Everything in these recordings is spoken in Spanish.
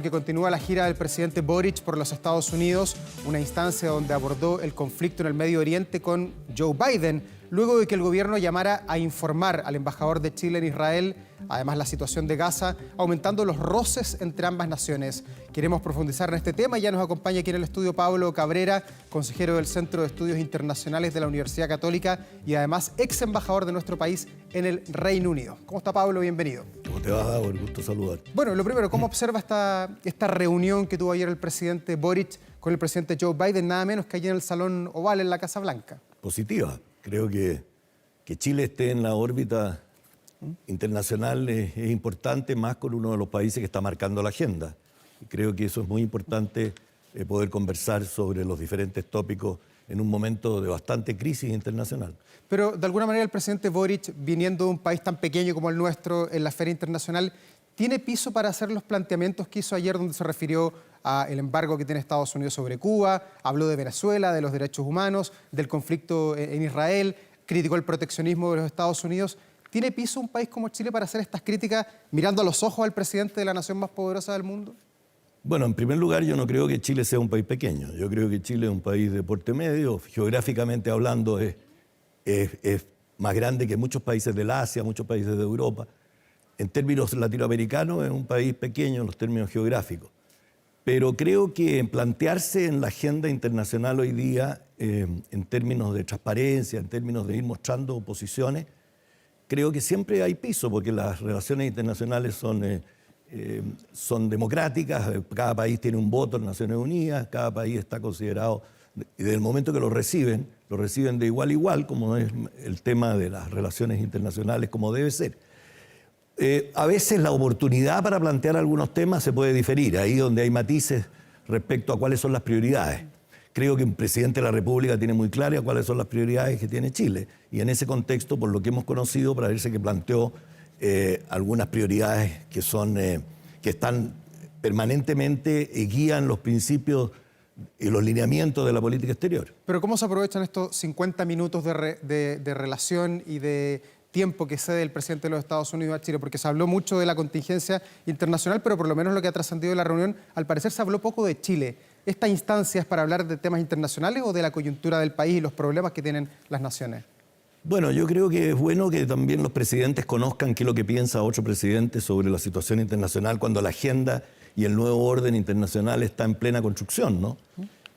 Que continúa la gira del presidente Boric por los Estados Unidos, una instancia donde abordó el conflicto en el Medio Oriente con Joe Biden, luego de que el gobierno llamara a informar al embajador de Chile en Israel, además la situación de Gaza, aumentando los roces entre ambas naciones. Queremos profundizar en este tema y ya nos acompaña aquí en el estudio Pablo Cabrera, consejero del Centro de Estudios Internacionales de la Universidad Católica y además ex embajador de nuestro país en el Reino Unido. ¿Cómo está, Pablo? Bienvenido. ¿Cómo te va, Davor? Gusto saludar. Bueno, lo primero, ¿cómo observa esta reunión que tuvo ayer el presidente Boric con el presidente Joe Biden, nada menos que allí en el Salón Oval en la Casa Blanca? Positiva. Creo que Chile esté en la órbita internacional es importante, más con uno de los países que está marcando la agenda. Y creo que eso es muy importante, poder conversar sobre los diferentes tópicos en un momento de bastante crisis internacional. Pero, de alguna manera, el presidente Boric, viniendo de un país tan pequeño como el nuestro en la esfera internacional, ¿tiene piso para hacer los planteamientos que hizo ayer, donde se refirió al embargo que tiene Estados Unidos sobre Cuba, habló de Venezuela, de los derechos humanos, del conflicto en Israel, criticó el proteccionismo de los Estados Unidos? ¿Tiene piso un país como Chile para hacer estas críticas mirando a los ojos al presidente de la nación más poderosa del mundo? Bueno, en primer lugar, yo no creo que Chile sea un país pequeño. Yo creo que Chile es un país de porte medio. Geográficamente hablando, es más grande que muchos países del Asia, muchos países de Europa. En términos latinoamericanos, es un país pequeño en los términos geográficos. Pero creo que plantearse en la agenda internacional hoy día, en términos de transparencia, en términos de ir mostrando posiciones, creo que siempre hay piso, porque las relaciones internacionales son democráticas, cada país tiene un voto en Naciones Unidas, cada país está considerado, y desde el momento que lo reciben de igual a igual, como es el tema de las relaciones internacionales, como debe ser. A veces la oportunidad para plantear algunos temas se puede diferir, ahí donde hay matices respecto a cuáles son las prioridades. Creo que el presidente de la República tiene muy claras cuáles son las prioridades que tiene Chile. Y en ese contexto, por lo que hemos conocido, parece que planteó algunas prioridades que están permanentemente guían los principios y los lineamientos de la política exterior. Pero ¿cómo se aprovechan estos 50 minutos de relación y de tiempo que cede el presidente de los Estados Unidos a Chile? Porque se habló mucho de la contingencia internacional, pero por lo menos lo que ha trascendido de la reunión, al parecer se habló poco de Chile. ¿Esta instancia es para hablar de temas internacionales o de la coyuntura del país y los problemas que tienen las naciones? Bueno, yo creo que es bueno que también los presidentes conozcan qué es lo que piensa otro presidente sobre la situación internacional cuando la agenda y el nuevo orden internacional está en plena construcción, ¿no?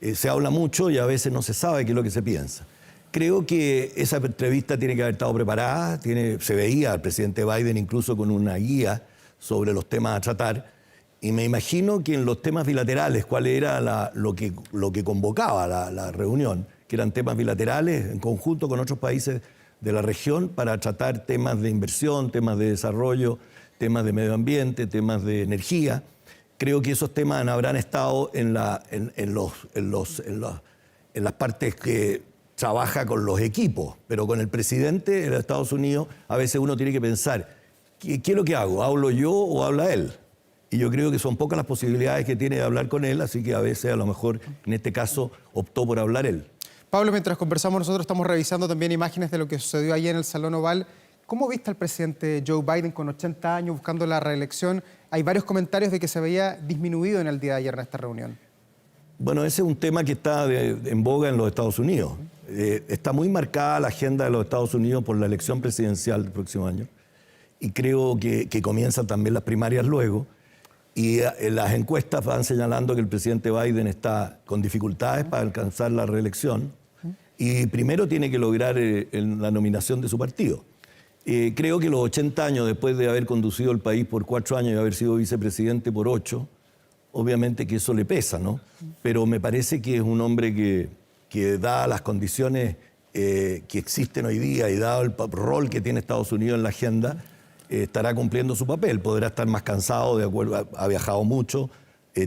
Se habla mucho y a veces no se sabe qué es lo que se piensa. Creo que esa entrevista tiene que haber estado preparada, se veía al presidente Biden incluso con una guía sobre los temas a tratar, y me imagino que en los temas bilaterales, cuál era lo que convocaba la reunión, que eran temas bilaterales en conjunto con otros países de la región para tratar temas de inversión, temas de desarrollo, temas de medio ambiente, temas de energía. Creo que esos temas habrán estado en las partes que trabaja con los equipos, pero con el presidente de los Estados Unidos a veces uno tiene que pensar, ¿qué es lo que hago? ¿Hablo yo o habla él? Y yo creo que son pocas las posibilidades que tiene de hablar con él, así que a veces a lo mejor en este caso optó por hablar él. Pablo, mientras conversamos nosotros estamos revisando también imágenes de lo que sucedió ayer en el Salón Oval. ¿Cómo viste al presidente Joe Biden con 80 años buscando la reelección? Hay varios comentarios de que se veía disminuido en el día de ayer en esta reunión. Bueno, ese es un tema que está en boga en los Estados Unidos. Está muy marcada la agenda de los Estados Unidos por la elección presidencial del próximo año. Y creo que comienzan también las primarias luego. Y las encuestas van señalando que el presidente Biden está con dificultades para alcanzar la reelección. Y primero tiene que lograr la nominación de su partido. Creo que los 80 años, después de haber conducido el país por 4 años y haber sido vicepresidente por 8, obviamente que eso le pesa, ¿no? Pero me parece que es un hombre que dadas las condiciones que existen hoy día y dado el rol que tiene Estados Unidos en la agenda, estará cumpliendo su papel. Podrá estar más cansado, de acuerdo, ha viajado mucho,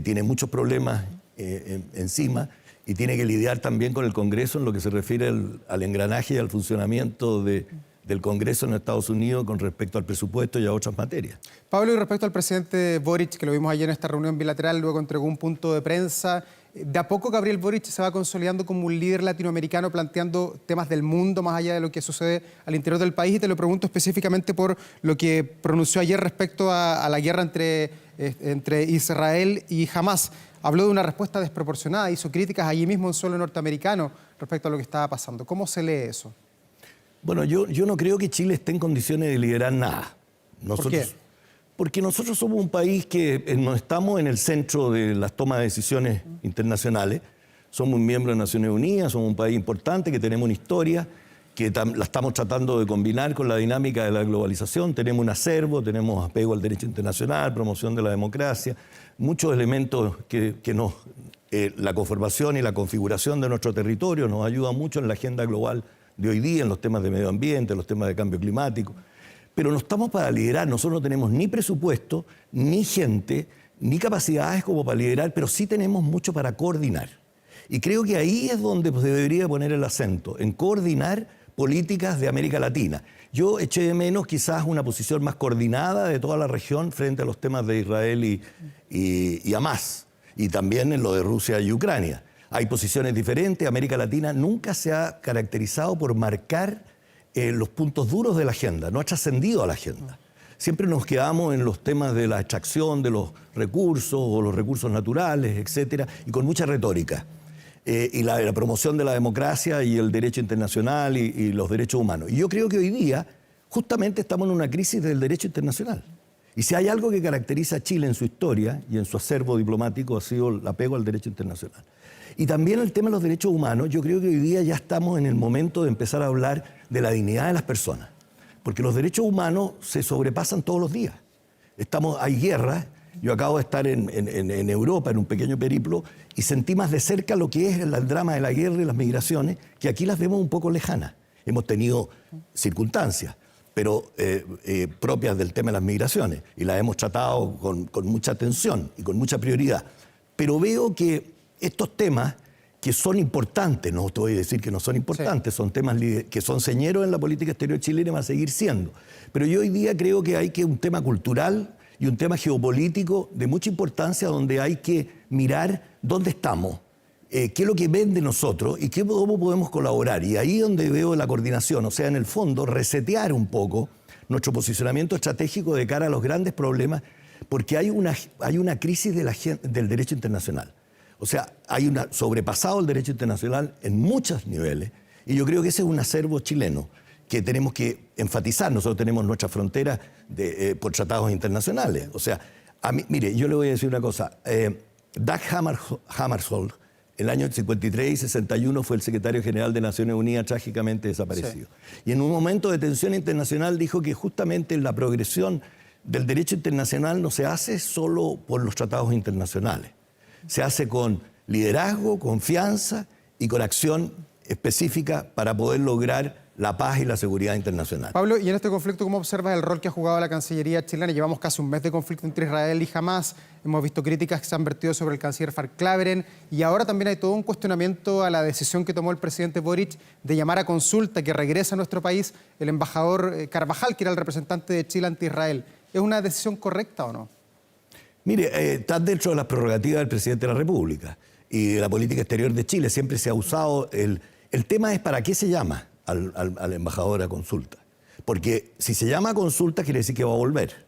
tiene muchos problemas encima y tiene que lidiar también con el Congreso en lo que se refiere al engranaje y al funcionamiento del Congreso en Estados Unidos con respecto al presupuesto y a otras materias. Pablo, y respecto al presidente Boric, que lo vimos ayer en esta reunión bilateral, luego entregó un punto de prensa De a poco Gabriel Boric se va consolidando como un líder latinoamericano, planteando temas del mundo más allá de lo que sucede al interior del país. Y te lo pregunto específicamente por lo que pronunció ayer respecto a la guerra entre Israel y Hamás. Habló de una respuesta desproporcionada, hizo críticas allí mismo en suelo norteamericano respecto a lo que estaba pasando. ¿Cómo se lee eso? Bueno, yo no creo que Chile esté en condiciones de liderar nada. ¿Por qué? Porque nosotros somos un país que no estamos en el centro de las tomas de decisiones internacionales. Somos un miembro de Naciones Unidas, somos un país importante, que tenemos una historia, que la estamos tratando de combinar con la dinámica de la globalización. Tenemos un acervo, tenemos apego al derecho internacional, promoción de la democracia, muchos elementos que la conformación y la configuración de nuestro territorio nos ayudan mucho en la agenda global de hoy día, en los temas de medio ambiente, en los temas de cambio climático. Pero no estamos para liderar, nosotros no tenemos ni presupuesto, ni gente, ni capacidades como para liderar, pero sí tenemos mucho para coordinar. Y creo que ahí es donde se debería poner el acento, en coordinar políticas de América Latina. Yo eché de menos quizás una posición más coordinada de toda la región frente a los temas de Israel y Hamás, y también en lo de Rusia y Ucrania. Hay posiciones diferentes. América Latina nunca se ha caracterizado por marcar los puntos duros de la agenda, no ha trascendido a la agenda. Siempre nos quedamos en los temas de la extracción de los recursos o los recursos naturales, etcétera, y con mucha retórica. Y la promoción de la democracia y el derecho internacional y los derechos humanos. Y yo creo que hoy día justamente estamos en una crisis del derecho internacional. Y si hay algo que caracteriza a Chile en su historia y en su acervo diplomático ha sido el apego al derecho internacional. Y también el tema de los derechos humanos, yo creo que hoy día ya estamos en el momento de empezar a hablar de la dignidad de las personas. Porque los derechos humanos se sobrepasan todos los días. Hay guerras. Yo acabo de estar en Europa, en un pequeño periplo, y sentí más de cerca lo que es el drama de la guerra y las migraciones, que aquí las vemos un poco lejanas. Hemos tenido circunstancias, pero propias del tema de las migraciones, y las hemos tratado con mucha atención y con mucha prioridad. Pero veo que estos temas, que son importantes, no te voy a decir que no son importantes, sí, son temas que son señeros en la política exterior chilena y van a seguir siendo. Pero yo hoy día creo que hay un tema cultural y un tema geopolítico de mucha importancia, donde hay que mirar dónde estamos, qué es lo que ven de nosotros y cómo podemos colaborar. Y ahí es donde veo la coordinación, o sea, en el fondo, resetear un poco nuestro posicionamiento estratégico de cara a los grandes problemas, porque hay una crisis del derecho internacional. O sea, sobrepasado el derecho internacional en muchos niveles, y yo creo que ese es un acervo chileno que tenemos que enfatizar. Nosotros tenemos nuestra frontera por tratados internacionales. O sea, mire, yo le voy a decir una cosa. Dag Hammarskjöld, en el año 53 y 61, fue el secretario general de Naciones Unidas, trágicamente desaparecido. Sí. Y en un momento de tensión internacional dijo que justamente la progresión del derecho internacional no se hace solo por los tratados internacionales. Se hace con liderazgo, confianza y con acción específica para poder lograr la paz y la seguridad internacional. Pablo, y en este conflicto, ¿cómo observas el rol que ha jugado la Cancillería chilena? Llevamos casi un mes de conflicto entre Israel y Hamás. Hemos visto críticas que se han vertido sobre el canciller Fark-Claveren, y ahora también hay todo un cuestionamiento a la decisión que tomó el presidente Boric de llamar a consulta que regrese a nuestro país el embajador Carvajal, que era el representante de Chile ante Israel. ¿Es una decisión correcta o no? Mire, está dentro de las prerrogativas del presidente de la República y de la política exterior de Chile. Siempre se ha usado el tema es para qué se llama al embajador a consulta. Porque si se llama a consulta quiere decir que va a volver.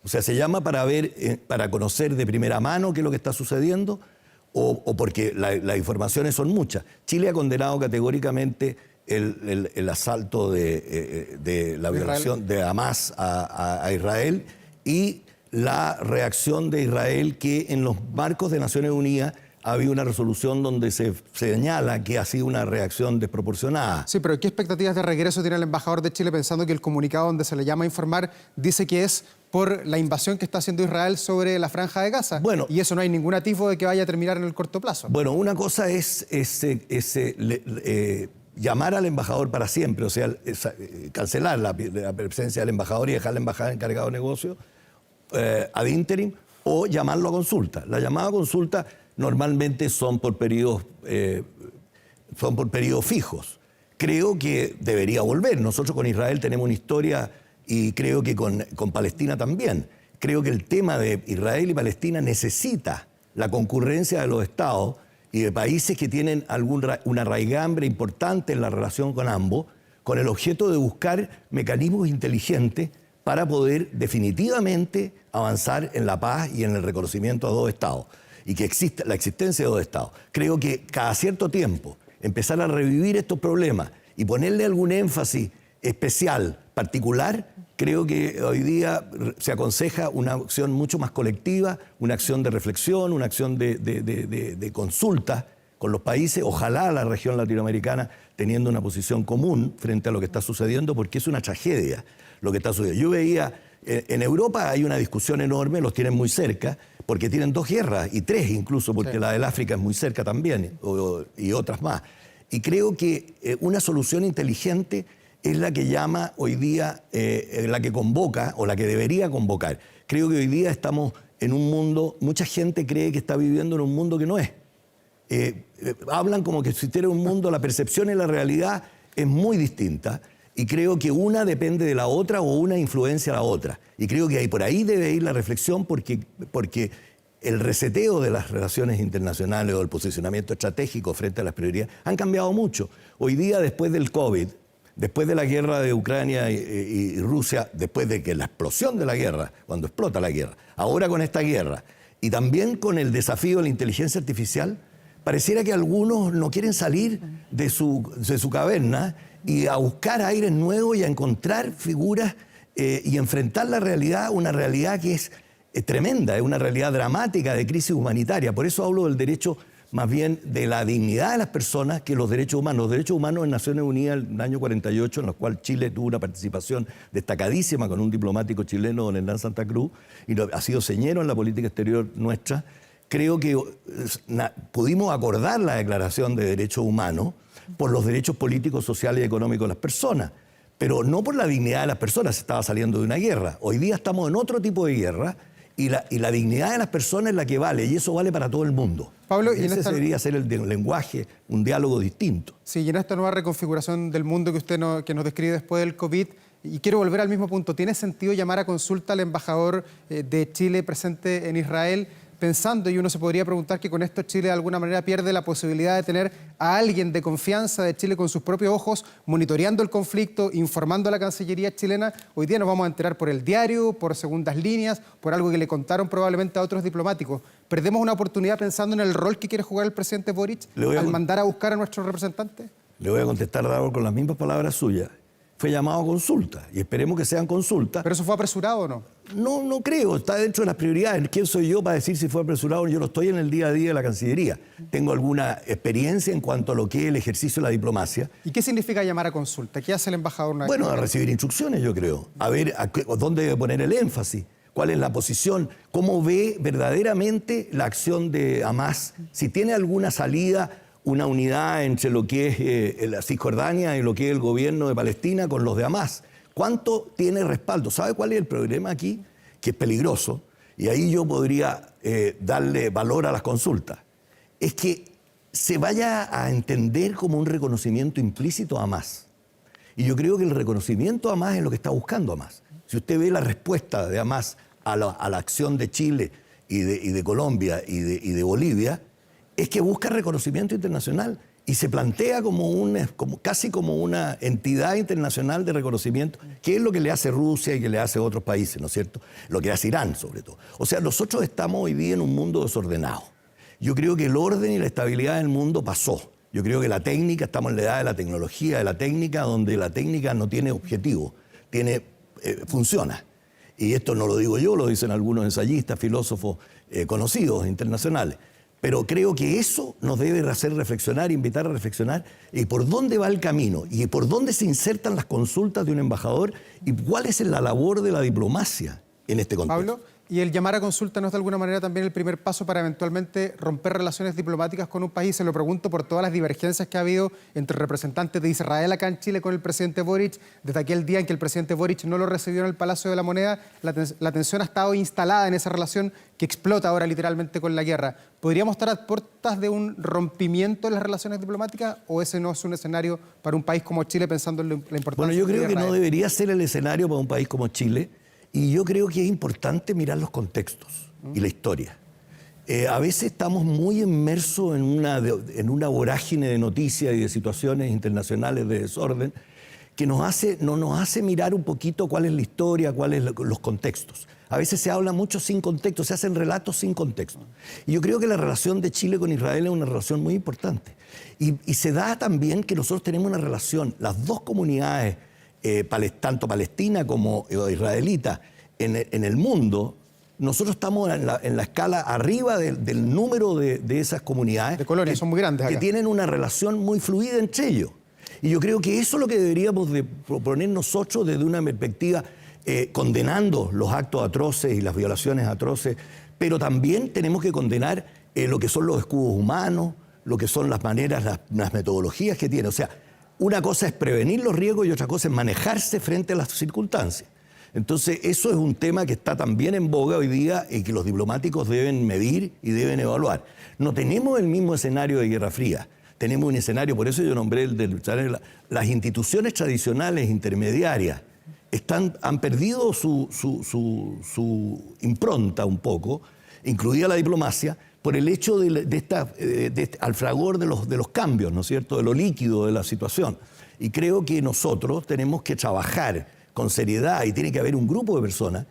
O sea, se llama para ver, para conocer de primera mano qué es lo que está sucediendo, o porque las informaciones son muchas. Chile ha condenado categóricamente el asalto de la violación de Hamás a Israel, y la reacción de Israel, que en los marcos de Naciones Unidas ha habido una resolución donde se señala que ha sido una reacción desproporcionada. Sí, pero ¿qué expectativas de regreso tiene el embajador de Chile, pensando que el comunicado donde se le llama a informar dice que es por la invasión que está haciendo Israel sobre la Franja de Gaza? Bueno, y eso no hay ningún atisbo de que vaya a terminar en el corto plazo. Bueno, una cosa es llamar al embajador para siempre, o sea, cancelar la presencia del embajador y dejar al embajador encargado de negocio ad interim, o llamarlo a consulta. La llamada a consulta normalmente son por periodos fijos. Creo que debería volver. Nosotros con Israel tenemos una historia, y creo que con Palestina también. Creo que el tema de Israel y Palestina necesita la concurrencia de los estados y de países que tienen una raigambre importante en la relación con ambos, con el objeto de buscar mecanismos inteligentes para poder definitivamente avanzar en la paz y en el reconocimiento a dos estados, y que exista la existencia de dos estados. Creo que cada cierto tiempo empezar a revivir estos problemas y ponerle algún énfasis especial, particular, creo que hoy día se aconseja una acción mucho más colectiva, una acción de reflexión, una acción de consulta con los países, ojalá la región latinoamericana teniendo una posición común frente a lo que está sucediendo, porque es una tragedia lo que está sucediendo. Yo veía, en Europa hay una discusión enorme, los tienen muy cerca, porque tienen dos guerras, y tres incluso, porque sí, la del África es muy cerca también, y otras más. Y creo que una solución inteligente es la que llama hoy día, la que convoca, o la que debería convocar. Creo que hoy día estamos en un mundo, mucha gente cree que está viviendo en un mundo que no es. Hablan como que si existiera un mundo, la percepción y la realidad es muy distinta, y creo que una depende de la otra o una influencia a la otra. Y creo que por ahí debe ir la reflexión, porque el reseteo de las relaciones internacionales o el posicionamiento estratégico frente a las prioridades han cambiado mucho. Hoy día, después del COVID, después de la guerra de Ucrania y Rusia, después de que la explosión de la guerra, cuando explota la guerra, ahora con esta guerra, y también con el desafío de la inteligencia artificial, pareciera que algunos no quieren salir de su caverna y a buscar aires nuevos y a encontrar figuras y enfrentar la realidad, una realidad que es tremenda, es una realidad dramática de crisis humanitaria. Por eso hablo del derecho, más bien de la dignidad de las personas, que los derechos humanos. Los derechos humanos en Naciones Unidas en el año 48, en los cuales Chile tuvo una participación destacadísima con un diplomático chileno, don Hernán Santa Cruz, y ha sido señero en la política exterior nuestra. Creo que pudimos acordar la Declaración de Derechos Humanos por los derechos políticos, sociales y económicos de las personas, pero no por la dignidad de las personas. Se estaba saliendo de una guerra. Hoy día estamos en otro tipo de guerra, y la dignidad de las personas es la que vale, y eso vale para todo el mundo. Pablo, ese debería ser el lenguaje, un diálogo distinto. Sí, y en esta nueva reconfiguración del mundo que usted que nos describe después del COVID, y quiero volver al mismo punto, ¿tiene sentido llamar a consulta al embajador de Chile presente en Israel? Pensando, y uno se podría preguntar que con esto Chile de alguna manera pierde la posibilidad de tener a alguien de confianza de Chile con sus propios ojos, monitoreando el conflicto, informando a la Cancillería chilena. Hoy día nos vamos a enterar por el diario, por segundas líneas, por algo que le contaron probablemente a otros diplomáticos. ¿Perdemos una oportunidad pensando en el rol que quiere jugar el presidente Boric al mandar a buscar a nuestros representantes? Le voy a contestar, Davor, con las mismas palabras suyas. Fue llamado a consulta, y esperemos que sean consultas. ¿Pero eso fue apresurado o no? No creo, está dentro de las prioridades. ¿Quién soy yo para decir si fue apresurado o no? Yo no estoy en el día a día de la Cancillería. Tengo alguna experiencia en cuanto a lo que es el ejercicio de la diplomacia. ¿Y qué significa llamar a consulta? ¿Qué hace el embajador? Bueno, a recibir instrucciones, yo creo. A ver dónde debe poner el énfasis, cuál es la posición, cómo ve verdaderamente la acción de Hamas, si tiene alguna salida, una unidad entre lo que es la Cisjordania y lo que es el gobierno de Palestina con los de Hamas. ¿Cuánto tiene respaldo? ¿Sabe cuál es el problema aquí? Que es peligroso, y ahí yo podría darle valor a las consultas. Es que se vaya a entender como un reconocimiento implícito a Hamas. Y yo creo que el reconocimiento a Hamas es lo que está buscando Hamas. Si usted ve la respuesta de Hamas a la acción de Chile y de Colombia y de Bolivia, es que busca reconocimiento internacional y se plantea casi como una entidad internacional de reconocimiento, que es lo que le hace Rusia y que le hace otros países, ¿no es cierto? Lo que hace Irán, sobre todo. O sea, nosotros estamos hoy día en un mundo desordenado. Yo creo que el orden y la estabilidad del mundo pasó. Yo creo que la técnica, estamos en la edad de la tecnología, de la técnica, donde la técnica no tiene objetivo, funciona. Y esto no lo digo yo, lo dicen algunos ensayistas, filósofos conocidos, internacionales. Pero creo que eso nos debe hacer reflexionar, invitar a reflexionar, y por dónde va el camino, y por dónde se insertan las consultas de un embajador, y cuál es la labor de la diplomacia en este contexto. Pablo, ¿y el llamar a consulta no es de alguna manera también el primer paso para eventualmente romper relaciones diplomáticas con un país? Se lo pregunto por todas las divergencias que ha habido entre representantes de Israel acá en Chile con el presidente Boric. Desde aquel día en que el presidente Boric no lo recibió en el Palacio de la Moneda, la tensión ha estado instalada en esa relación que explota ahora literalmente con la guerra. ¿Podríamos estar a puertas de un rompimiento de las relaciones diplomáticas, o ese no es un escenario para un país como Chile, pensando en la importancia? Bueno, yo creo que no debería ser el escenario para un país como Chile. Y yo creo que es importante mirar los contextos y la historia. A veces estamos muy inmersos en una vorágine de noticias y de situaciones internacionales de desorden que no nos hace mirar un poquito cuál es la historia, cuáles los contextos. A veces se habla mucho sin contexto, se hacen relatos sin contexto. Y yo creo que la relación de Chile con Israel es una relación muy importante. Y se da también que nosotros tenemos una relación, las dos comunidades, tanto palestina como israelita, en el mundo. Nosotros estamos en la escala arriba del número de esas comunidades. De colonias, son muy grandes acá. Que tienen una relación muy fluida entre ellos. Y yo creo que eso es lo que deberíamos de proponer nosotros desde una perspectiva condenando los actos atroces y las violaciones atroces, pero también tenemos que condenar lo que son los escudos humanos, lo que son las maneras, las metodologías que tienen. O sea, una cosa es prevenir los riesgos y otra cosa es manejarse frente a las circunstancias. Entonces, eso es un tema que está también en boga hoy día y que los diplomáticos deben medir y deben evaluar. No tenemos el mismo escenario de Guerra Fría. Tenemos un escenario, por eso yo nombré el de las instituciones tradicionales intermediarias han perdido su impronta un poco, incluida la diplomacia, por el hecho al fragor de los cambios, ¿no es cierto?, de lo líquido de la situación. Y creo que nosotros tenemos que trabajar con seriedad y tiene que haber un grupo de personas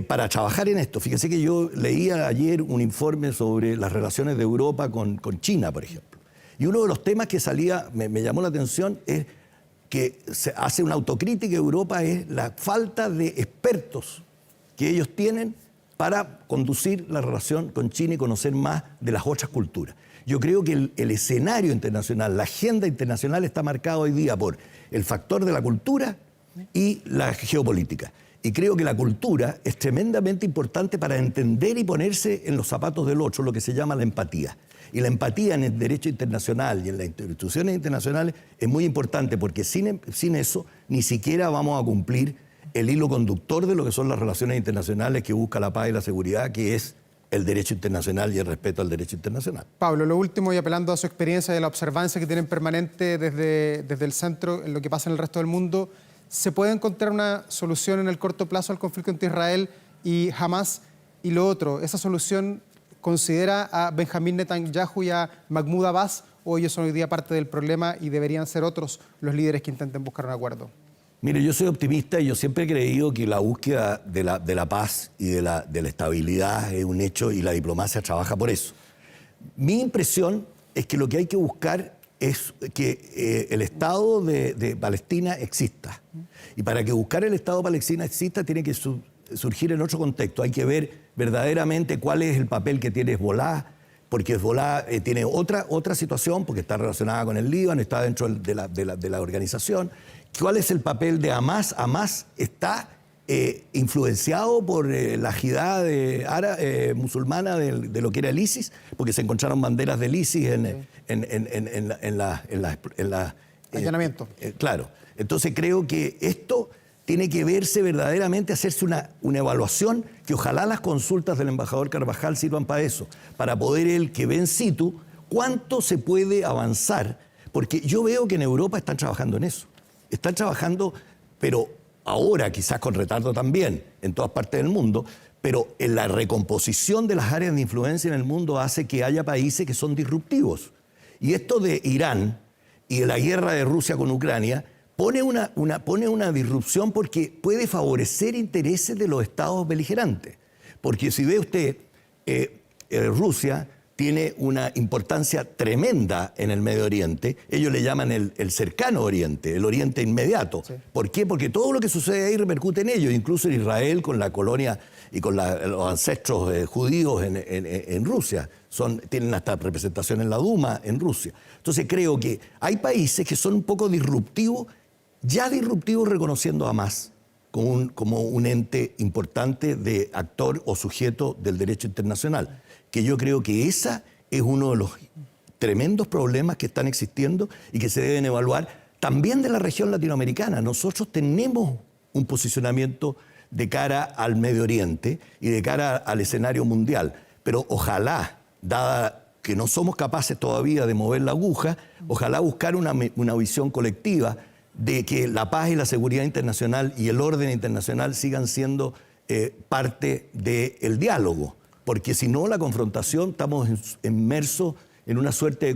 para trabajar en esto. Fíjese que yo leía ayer un informe sobre las relaciones de Europa con China, por ejemplo. Y uno de los temas que salía, me llamó la atención, es que se hace una autocrítica de Europa, es la falta de expertos que ellos tienen para conducir la relación con China y conocer más de las otras culturas. Yo creo que el escenario internacional, la agenda internacional está marcada hoy día por el factor de la cultura y la geopolítica. Y creo que la cultura es tremendamente importante para entender y ponerse en los zapatos del otro, lo que se llama la empatía. Y la empatía en el derecho internacional y en las instituciones internacionales es muy importante porque sin eso ni siquiera vamos a cumplir el hilo conductor de lo que son las relaciones internacionales que busca la paz y la seguridad, que es el derecho internacional y el respeto al derecho internacional. Pablo, lo último, y apelando a su experiencia de la observancia que tienen permanente desde el centro en lo que pasa en el resto del mundo, ¿se puede encontrar una solución en el corto plazo al conflicto entre Israel y Hamas? Y lo otro, ¿esa solución considera a Benjamín Netanyahu y a Mahmoud Abbas, o ellos son hoy día parte del problema y deberían ser otros los líderes que intenten buscar un acuerdo? Mire, yo soy optimista y yo siempre he creído que la búsqueda de la paz y de la estabilidad es un hecho y la diplomacia trabaja por eso. Mi impresión es que lo que hay que buscar es que el Estado de Palestina exista. Y para que buscar el Estado de Palestina exista tiene que surgir en otro contexto. Hay que ver verdaderamente cuál es el papel que tiene Hezbollah, porque Hezbollah tiene otra situación, porque está relacionada con el Líbano, está dentro de la organización. ¿Cuál es el papel de Hamas? Hamas está influenciado por la jihad musulmana de lo que era el ISIS, porque se encontraron banderas del ISIS en la allanamiento. Claro. Entonces creo que esto tiene que verse verdaderamente, hacerse una evaluación, que ojalá las consultas del embajador Carvajal sirvan para eso, para poder él que ve in situ cuánto se puede avanzar, porque yo veo que en Europa están trabajando en eso. Están trabajando, pero ahora quizás con retardo también, en todas partes del mundo, pero en la recomposición de las áreas de influencia en el mundo hace que haya países que son disruptivos. Y esto de Irán y de la guerra de Rusia con Ucrania pone una disrupción porque puede favorecer intereses de los estados beligerantes. Porque si ve usted, Rusia tiene una importancia tremenda en el Medio Oriente. Ellos le llaman el cercano Oriente, el Oriente inmediato. Sí. ¿Por qué? Porque todo lo que sucede ahí repercute en ellos, incluso en Israel con la colonia y con los ancestros judíos en Rusia. Tienen hasta representación en la Duma en Rusia. Entonces creo que hay países que son un poco disruptivos, ya disruptivos reconociendo a Hamas como un ente importante de actor o sujeto del derecho internacional, que yo creo que esa es uno de los tremendos problemas que están existiendo y que se deben evaluar también de la región latinoamericana. Nosotros tenemos un posicionamiento de cara al Medio Oriente y de cara al escenario mundial, pero ojalá, dada que no somos capaces todavía de mover la aguja, ojalá buscar una visión colectiva de que la paz y la seguridad internacional y el orden internacional sigan siendo parte del diálogo. porque si no, la confrontación, estamos inmersos en una suerte de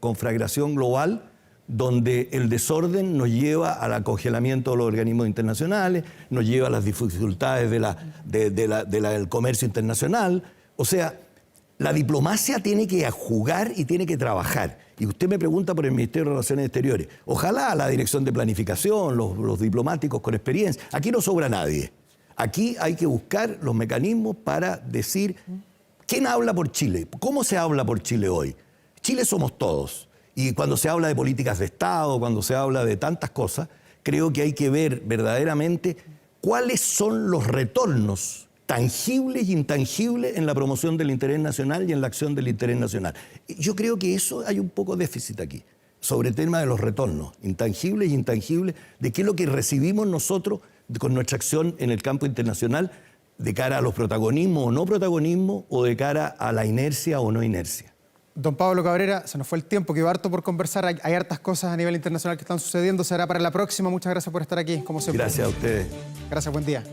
conflagración global donde el desorden nos lleva al acogelamiento de los organismos internacionales, nos lleva a las dificultades del comercio internacional. O sea, la diplomacia tiene que jugar y tiene que trabajar. Y usted me pregunta por el Ministerio de Relaciones Exteriores. Ojalá la Dirección de Planificación, los diplomáticos con experiencia. Aquí no sobra nadie. Aquí hay que buscar los mecanismos para decir quién habla por Chile, cómo se habla por Chile hoy. Chile somos todos. Y cuando se habla de políticas de Estado, cuando se habla de tantas cosas, creo que hay que ver verdaderamente cuáles son los retornos tangibles e intangibles en la promoción del interés nacional y en la acción del interés nacional. Yo creo que eso hay un poco de déficit aquí, sobre el tema de los retornos, intangibles e intangibles, de qué es lo que recibimos nosotros con nuestra acción en el campo internacional de cara a los protagonismos o no protagonismos o de cara a la inercia o no inercia. Don Pablo Cabrera, se nos fue el tiempo, quedó harto por conversar. Hay hartas cosas a nivel internacional que están sucediendo. Será para la próxima. Muchas gracias por estar aquí, como siempre. Gracias a ustedes. Gracias, buen día.